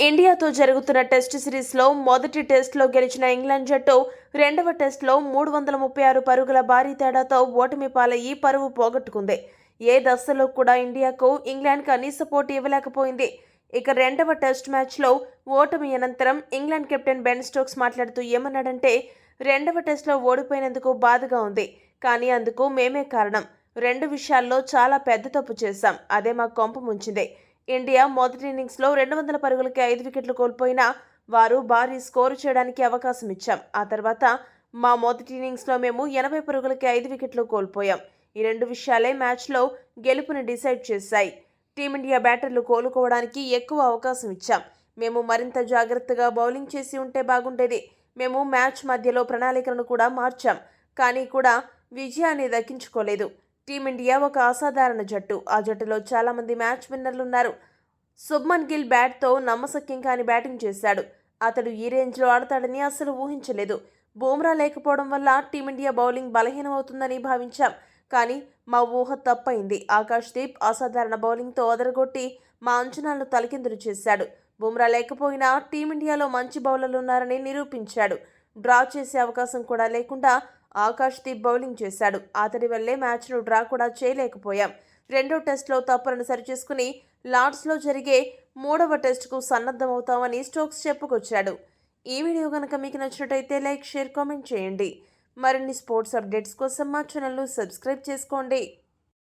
ఇండియాతో జరుగుతున్న టెస్ట్ సిరీస్లో మొదటి టెస్ట్లో గెలిచిన ఇంగ్లాండ్ జట్టు రెండవ టెస్ట్లో 336 పరుగుల భారీ తేడాతో ఓటమి పాలయ్యి పరువు పోగొట్టుకుంది. ఏ దశలో కూడా ఇండియాకు ఇంగ్లాండ్ కనీస పోటీ ఇవ్వలేకపోయింది. ఇక రెండవ టెస్ట్ మ్యాచ్లో ఓటమి అనంతరం ఇంగ్లాండ్ కెప్టెన్ బెన్ స్టోక్స్ మాట్లాడుతూ ఏమన్నాడంటే, రెండవ టెస్ట్లో ఓడిపోయినందుకు బాధగా ఉంది, కానీ అందుకు మేమే కారణం. రెండు విషయాల్లో చాలా పెద్ద తప్పు చేశాం, అదే మా కొంప ముంచింది. ఇండియా మొదటి ఇన్నింగ్స్లో 200 పరుగులకి 5 వికెట్లు కోల్పోయినా వారు భారీ స్కోరు చేయడానికి అవకాశం ఇచ్చాం. ఆ తర్వాత మా మొదటి ఇన్నింగ్స్లో మేము 80 పరుగులకి 5 వికెట్లు కోల్పోయాం. ఈ రెండు విషయాలే మ్యాచ్లో గెలుపుని డిసైడ్ చేశాయి. టీమిండియా బ్యాటర్లు కోలుకోవడానికి ఎక్కువ అవకాశం ఇచ్చాం. మేము మరింత జాగ్రత్తగా బౌలింగ్ చేసి ఉంటే బాగుండేది. మేము మ్యాచ్ మధ్యలో ప్రణాళికలను కూడా మార్చాం, కానీ కూడా విజయాన్ని దక్కించుకోలేదు. టీమిండియా ఒక అసాధారణ జట్టు. ఆ జట్టులో చాలా మంది మ్యాచ్ విన్నర్లు ఉన్నారు. శుభ్మన్ గిల్ బ్యాట్తో నమ్మశక్యం కాని బ్యాటింగ్ చేశాడు. అతడు ఈ రేంజ్లో ఆడతాడని అస్సలు ఊహించలేదు. బూమ్రా లేకపోవడం వల్ల టీమిండియా బౌలింగ్ బలహీనమవుతుందని భావించాం, కానీ మా ఊహ తప్పైంది. ఆకాష్ దీప్ అసాధారణ బౌలింగ్తో అదరగొట్టి మా అంచనాలను తలకిందులు చేశాడు. బూమ్రా లేకపోయినా టీమిండియాలో మంచి బౌలర్లు ఉన్నారని నిరూపించాడు. డ్రా చేసే అవకాశం కూడా లేకుండా ఆకాష్ దీప్ బౌలింగ్ చేశాడు. అతడి వల్లే మ్యాచ్ను డ్రా కూడా చేయలేకపోయాం. రెండో టెస్ట్లో తప్పులను సరిచేసుకుని లార్డ్స్లో జరిగే మూడవ టెస్టుకు సన్నద్ధమవుతామని స్టోక్స్ చెప్పుకొచ్చాడు. ఈ వీడియో కనుక మీకు నచ్చినట్టయితే లైక్, షేర్, కామెంట్ చేయండి. మరిన్ని స్పోర్ట్స్ అప్డేట్స్ కోసం మా ఛానల్ను సబ్స్క్రైబ్ చేసుకోండి.